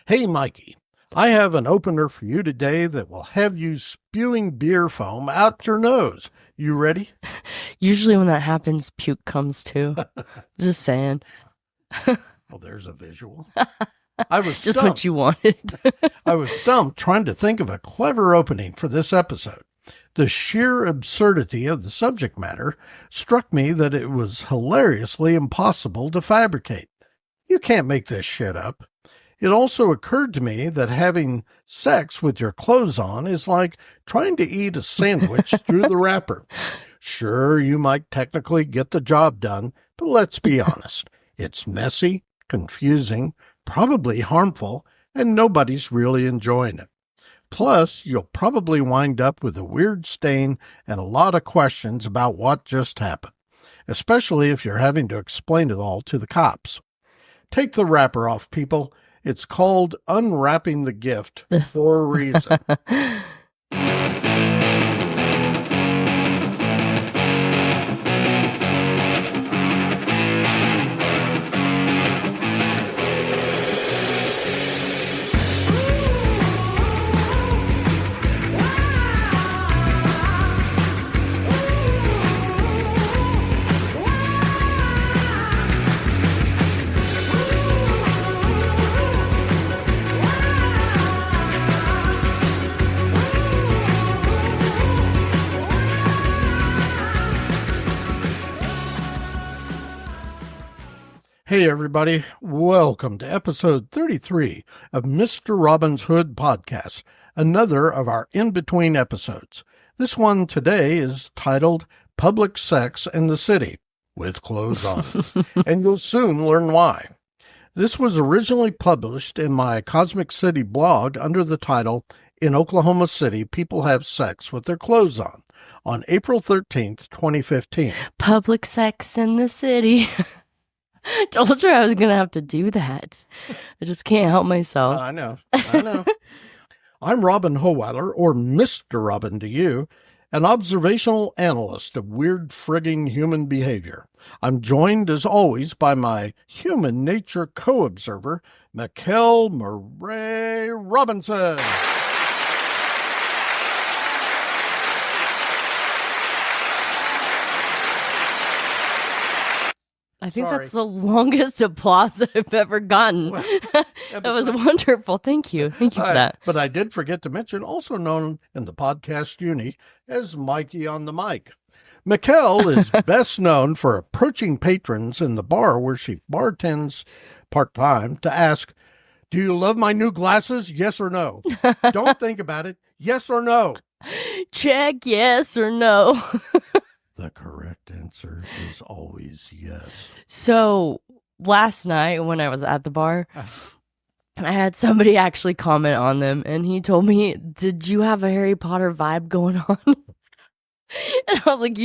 Hey, Mikey, I have an opener for you today that will have you spewing beer foam out your nose. You ready? Usually when that happens, puke comes too. Just saying. Well, there's a visual. I was Just stumped. what you wanted. I was stumped trying to think of a clever opening for this episode. The sheer absurdity of the subject matter struck me that it was hilariously impossible to fabricate. You can't make this shit up. It also occurred to me that having sex with your clothes on is like trying to eat a sandwich through the wrapper. Sure, you might technically get the job done, but let's be honest. It's messy, confusing, probably harmful, and nobody's really enjoying it. Plus, you'll probably wind up with a weird stain and a lot of questions about what just happened, especially if you're having to explain it all to the cops. Take the wrapper off, people. It's called unwrapping the gift for a reason. Hey, everybody. Welcome to episode 33 of Mr. Robin's Hood podcast, another of our in-between episodes. This one today is titled Public Sex in the City, with clothes on, and you'll soon learn why. This was originally published in my Cosmic City blog under the title, In Oklahoma City, People Have Sex with Their Clothes on April 13th, 2015. Public sex in the city. Told you I was going to have to do that. I just can't help myself. I know. I'm Robin Hohweiler, or Mr. Robin to you, an observational analyst of weird frigging human behavior. I'm joined, as always, by my human nature co-observer, Mikel Mauree Robinson. I think that's the longest applause I've ever gotten. Well, that was wonderful. Thank you. Thank you for that. But I did forget to mention, also known in the podcast uni as Mikey-on-the-Mic. Mikel is best known for approaching patrons in the bar where she bartends part-time to ask, "Do you love my new glasses? Yes or no?" Don't think about it. Yes or no? Check yes or no. The correct answer is always yes. So last night when I was at the bar, I had somebody actually comment on them, and he told me, "Did you have a Harry Potter vibe going on?" And I was like,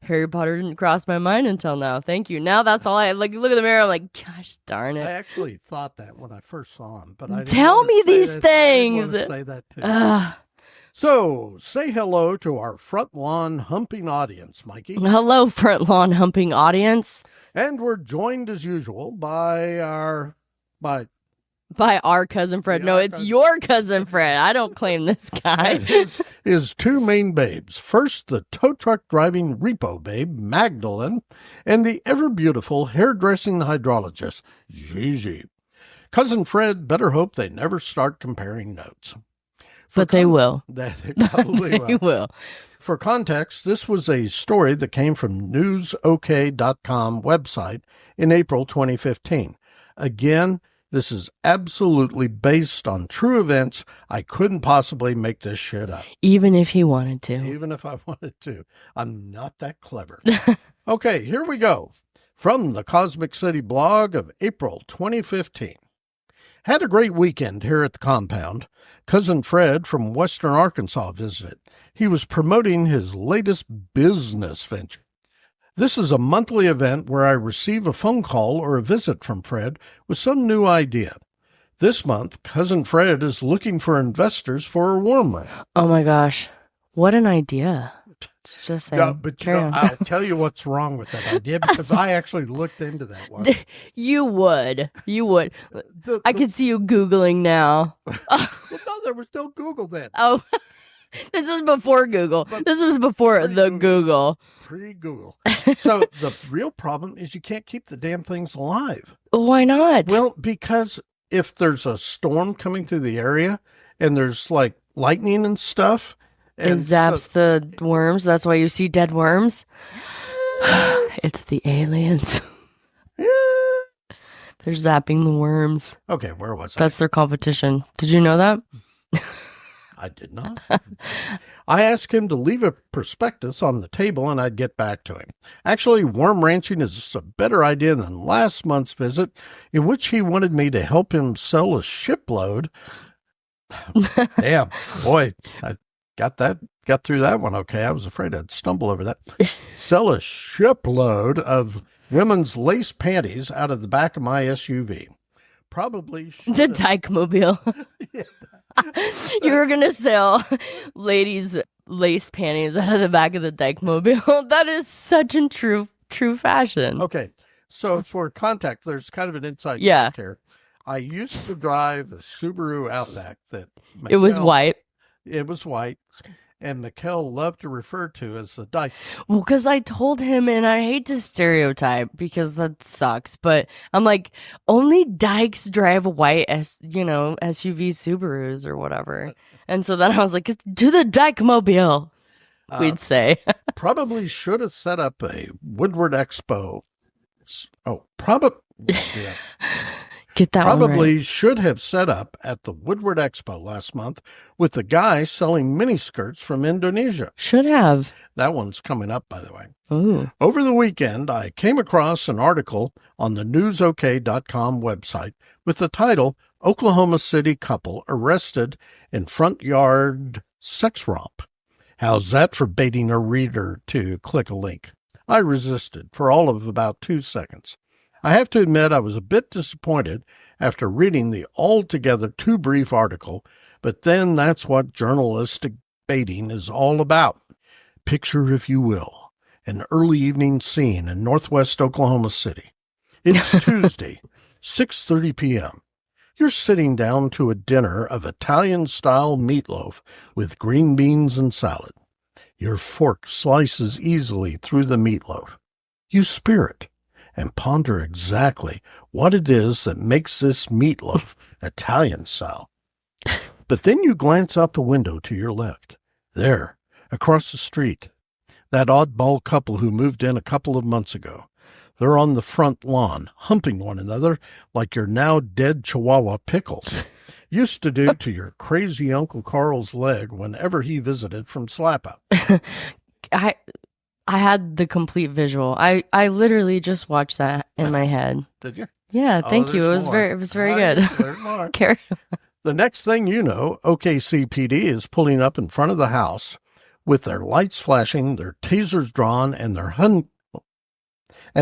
Harry Potter didn't cross my mind until now. Thank you. Now that's all look at the mirror. I'm like, gosh darn it. I actually thought that when I first saw him, but I didn't Tell want to me say these that. things. I didn't want to say that too. So, say hello to our front lawn humping audience, Mikey. Hello, front lawn humping audience. And we're joined as usual by our cousin Fred. No, it's your cousin Fred. I don't claim this guy. his two main babes. First, the tow truck driving repo babe, Magdalene, and the ever beautiful hairdressing hydrologist, Gigi. Cousin Fred better hope they never start comparing notes. But they will. They probably They will. For context, this was a story that came from newsok.com website in April 2015. Again, this is absolutely based on true events. I couldn't possibly make this shit up. Even if he wanted to. Even if I wanted to. I'm not that clever. Okay, here we go. From the Cosmic City blog of April 2015. Had a great weekend here at the compound. Cousin Fred from Western Arkansas visited. He was promoting his latest business venture. This is a monthly event where I receive a phone call or a visit from Fred with some new idea. This month, Cousin Fred is looking for investors for a warm room. Oh my gosh. What an idea. Just saying. No, but I'll tell you what's wrong with that idea because I actually looked into that one. You would. I could see you Googling now. Well, no, there was no Google then. Oh, this was before Google. This was before the Google. Pre-Google. So the real problem is you can't keep the damn things alive. Why not? Well, because if there's a storm coming through the area and there's like lightning and stuff. It zaps the worms. That's why you see dead worms. It's the aliens. They're zapping the worms. Okay, where was I? That's their competition. Did you know that? I did not. I asked him to leave a prospectus on the table and I'd get back to him. Actually, worm ranching is a better idea than last month's visit, in which he wanted me to help him sell a shipload. Damn, boy, I got through that one okay. I was afraid I'd stumble over that. Sell a shipload of women's lace panties out of the back of my SUV. Probably the Dyke-mobile. Yeah. You were going to sell ladies' lace panties out of the back of the Dyke-mobile. That is such in true fashion. Okay, so for context, there's kind of an inside joke here. I used to drive a Subaru Outback that it was white. It was white, and Mikel loved to refer to as the Dyke. Well, because I told him, and I hate to stereotype because that sucks, but I'm like, only dykes drive white SUV Subarus or whatever. And so then I was like, to the Dyke-mobile, we'd say. Probably should have set up a Woodward Expo. Oh, probably. Yeah. Get that Probably right. Should have set up at the Woodward Expo last month with the guy selling miniskirts from Indonesia. Should have. That one's coming up, by the way. Ooh. Over the weekend, I came across an article on the newsok.com website with the title, Oklahoma City Couple Arrested in Front Yard Sex Romp. How's that for baiting a reader to click a link? I resisted for all of about 2 seconds. I have to admit I was a bit disappointed after reading the altogether too brief article, but then that's what journalistic baiting is all about. Picture, if you will, an early evening scene in northwest Oklahoma City. It's Tuesday, 6:30 p.m. You're sitting down to a dinner of Italian-style meatloaf with green beans and salad. Your fork slices easily through the meatloaf. You spear it and ponder exactly what it is that makes this meatloaf Italian style. But then you glance out the window to your left. There, across the street, that oddball couple who moved in a couple of months ago. They're on the front lawn, humping one another like your now dead Chihuahua Pickles used to do to your crazy Uncle Carl's leg whenever he visited from Slap Up. I had the complete visual. I literally just watched that in my head. Did you? Yeah, thank you. It was very good. There's more. Carry on. The next thing you know, OKCPD is pulling up in front of the house with their lights flashing, their tasers drawn, and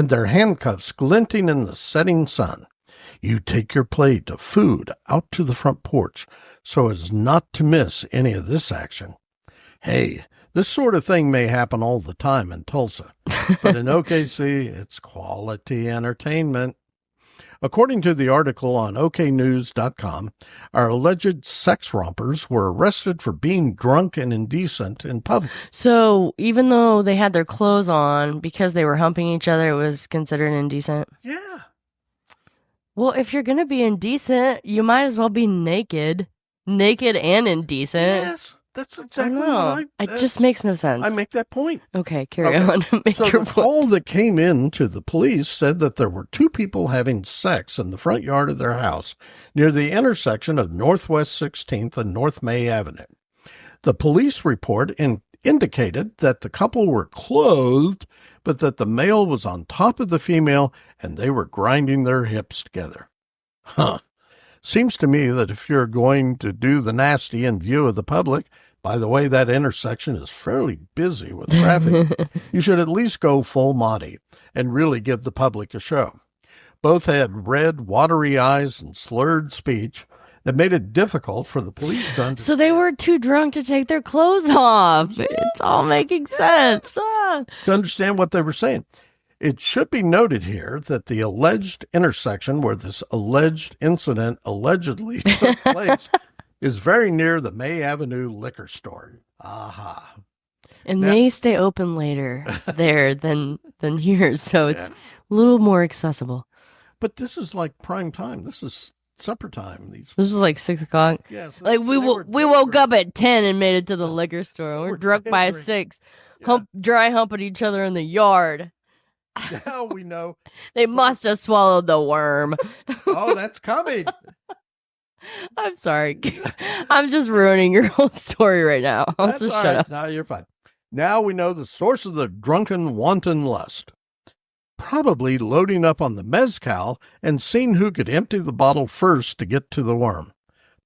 their handcuffs glinting in the setting sun. You take your plate of food out to the front porch so as not to miss any of this action. Hey, this sort of thing may happen all the time in Tulsa, but in OKC, it's quality entertainment. According to the article on oknews.com, our alleged sex rompers were arrested for being drunk and indecent in public. So even though they had their clothes on, because they were humping each other, it was considered indecent? Yeah. Well, if you're going to be indecent, you might as well be naked. Naked and indecent. Yes. That's exactly what it just makes no sense. I make that point. Okay, carry on. Make so your the call that came in to the police said that there were two people having sex in the front yard of their house near the intersection of Northwest 16th and North May Avenue. The police report indicated that the couple were clothed, but that the male was on top of the female and they were grinding their hips together. Huh. Seems to me that if you're going to do the nasty in view of the public, by the way, that intersection is fairly busy with traffic, you should at least go full Monty and really give the public a show. Both had red, watery eyes and slurred speech. that made it difficult for the police to understand. So they were too drunk to take their clothes off. It's all making sense. To understand what they were saying. It should be noted here that the alleged intersection where this alleged incident allegedly took place is very near the May Avenue liquor store. Aha. And they stay open later there than here, so it's a little more accessible. But this is like prime time. This is supper time. This was like 6 o'clock. Yeah, so like we woke up at 10 and made it to the liquor store. We're drunk by 6, dry humping each other in the yard. Now we know. They must have swallowed the worm. Oh, that's coming. I'm sorry. I'm just ruining your whole story right now. I'll just shut up. No, you're fine. Now we know the source of the drunken wanton lust. Probably loading up on the mezcal and seeing who could empty the bottle first to get to the worm.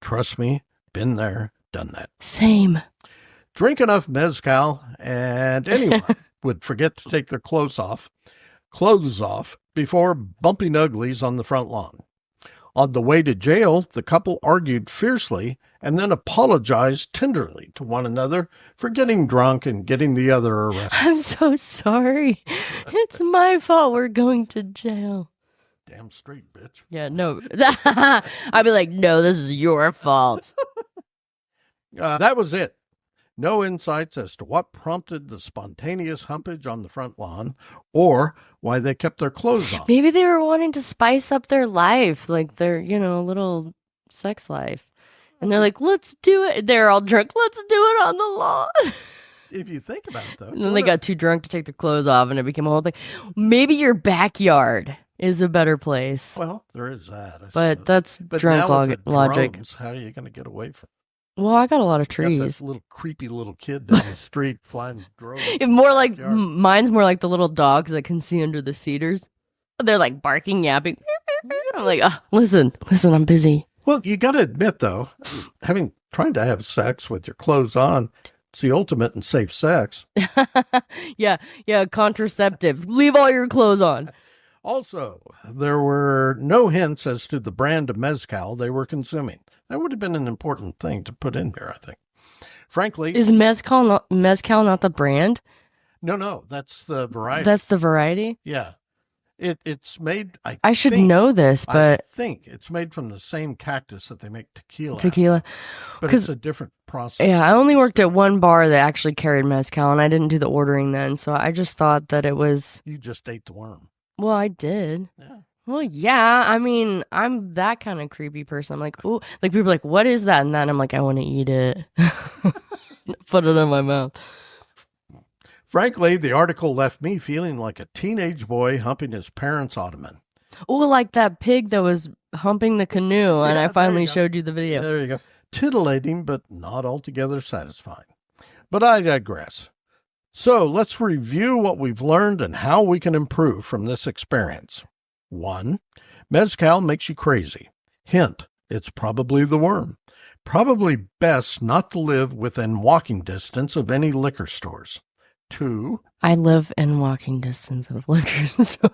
Trust me, been there, done that. Same. Drink enough mezcal and anyone would forget to take their clothes off before bumping uglies on the front lawn. On the way to jail, the couple argued fiercely and then apologized tenderly to one another for getting drunk and getting the other arrested. I'm so sorry. It's my fault we're going to jail. Damn straight, bitch. Yeah, no. I'd be like, no, this is your fault. That was it. No insights as to what prompted the spontaneous humpage on the front lawn or why they kept their clothes on. Maybe they were wanting to spice up their life, like their, little sex life. And they're like, let's do it. They're all drunk. Let's do it on the lawn. If you think about it, though. And then they got too drunk to take their clothes off, and it became a whole thing. Maybe your backyard is a better place. Well, there is that. But that's drunk logic. Drones, how are you going to get away from it? Well, I got a lot of trees. Got this little creepy little kid down the street flying drones. Mine's more like the little dogs that can see under the cedars. They're like barking, yapping. I'm like, listen, I'm busy. Well, you got to admit though, trying to have sex with your clothes on, it's the ultimate in safe sex. Yeah, contraceptive. Leave all your clothes on. Also, there were no hints as to the brand of mezcal they were consuming. That would have been an important thing to put in here, I think. Frankly... Is mezcal not the brand? No, that's the variety. That's the variety? Yeah. It's made... I should know this, but... I think it's made from the same cactus that they make tequila. Tequila. But it's a different process. Yeah, I only worked at one bar that actually carried mezcal, and I didn't do the ordering then, so I just thought that it was... You just ate the worm. Well, I did. Yeah. Well, yeah. I mean, I'm that kind of creepy person. I'm like, ooh, like people are like, what is that? And then I'm like, I want to eat it. Put it in my mouth. Frankly, the article left me feeling like a teenage boy humping his parents' ottoman. Oh, like that pig that was humping the canoe, and I finally showed you the video. There you go. Titillating, but not altogether satisfying. But I digress. So let's review what we've learned and how we can improve from this experience. 1. Mezcal makes you crazy. Hint, it's probably the worm. Probably best not to live within walking distance of any liquor stores. 2. I live in walking distance of liquor stores.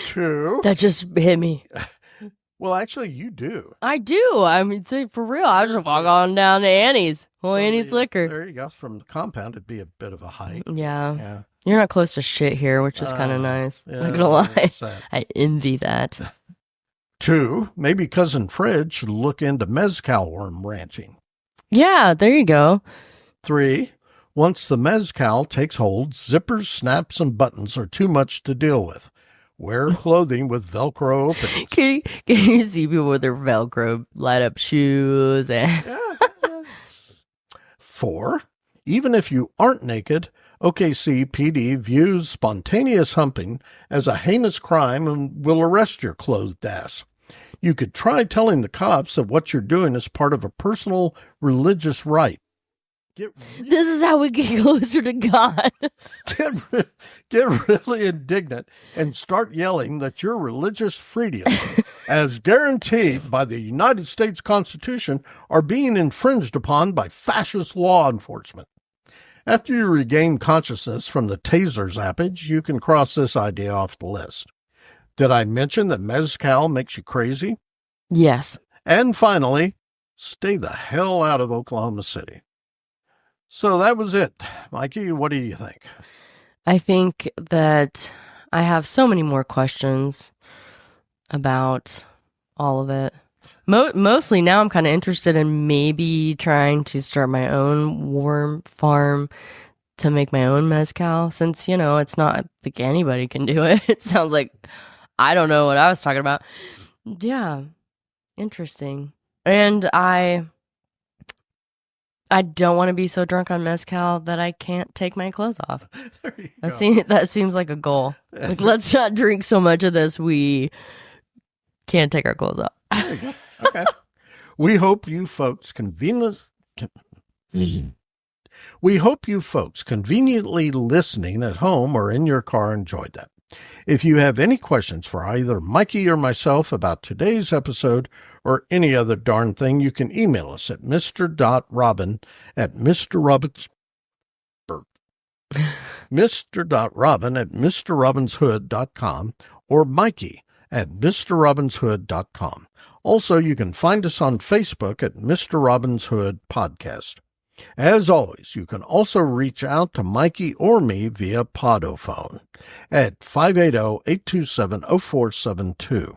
2. That just hit me. Well, actually, you do. I do. I mean, for real, I just walk on down to Annie's. Well, Annie's Liquor. There you go. From the compound, it'd be a bit of a hike. Yeah. You're not close to shit here, which is kind of nice. Yeah, not gonna lie. I envy that. 2, maybe Cousin Fred should look into mezcal worm ranching. Yeah, there you go. 3, once the mezcal takes hold, zippers, snaps, and buttons are too much to deal with. Wear clothing with Velcro openings. Can you see people with their Velcro light up shoes? And 4, even if you aren't naked, OKC PD views spontaneous humping as a heinous crime and will arrest your clothed ass. You could try telling the cops that what you're doing is part of a personal religious rite. This is how we get closer to God. Get really indignant and start yelling that your religious freedoms, as guaranteed by the United States Constitution, are being infringed upon by fascist law enforcement. After you regain consciousness from the taser zappage, you can cross this idea off the list. Did I mention that mezcal makes you crazy? Yes. And finally, stay the hell out of Oklahoma City. So that was it. Mikey, what do you think? I think that I have so many more questions about all of it. Mostly now I'm kind of interested in maybe trying to start my own worm farm to make my own mezcal, since, it's not like anybody can do it. It sounds like I don't know what I was talking about. Yeah, interesting. And I don't want to be so drunk on mezcal that I can't take my clothes off. There you go. That seems like a goal. Like, let's not drink so much of this we can't take our clothes off. There you go. Okay. We hope you folks conveniently listening at home or in your car enjoyed that. If you have any questions for either Mikey or myself about today's episode or any other darn thing, you can email us at mr.robin@mrrobinshood.com or Mikey@mrrobinshood.com. Also, you can find us on Facebook at Mr. Robin's Hood Podcast. As always, you can also reach out to Mikey or me via Podophone at 580-827-0472.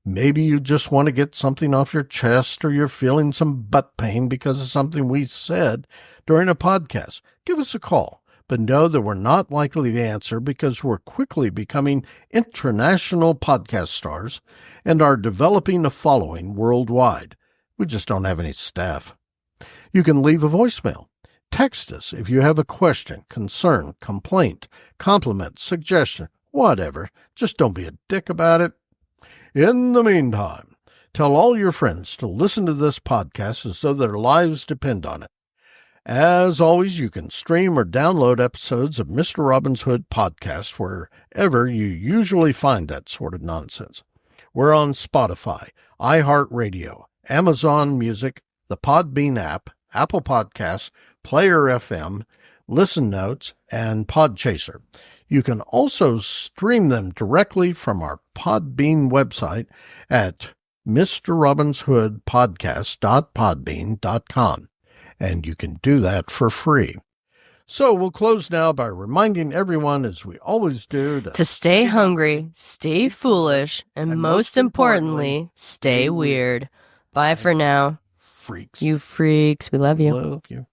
Maybe you just want to get something off your chest, or you're feeling some butt pain because of something we said during a podcast. Give us a call, but know that we're not likely to answer because we're quickly becoming international podcast stars and are developing a following worldwide. We just don't have any staff. You can leave a voicemail. Text us if you have a question, concern, complaint, compliment, suggestion, whatever. Just don't be a dick about it. In the meantime, tell all your friends to listen to this podcast as though their lives depend on it. As always, you can stream or download episodes of Mr. Robin's Hood Podcast wherever you usually find that sort of nonsense. We're on Spotify, iHeartRadio, Amazon Music, the Podbean app, Apple Podcasts, Player FM, Listen Notes, and Podchaser. You can also stream them directly from our Podbean website at mrrobinshoodpodcast.podbean.com, and you can do that for free. So we'll close now by reminding everyone, as we always do, to stay hungry, stay foolish, and most importantly, stay weird. Bye for now. Freaks. You freaks. We love you. Love you.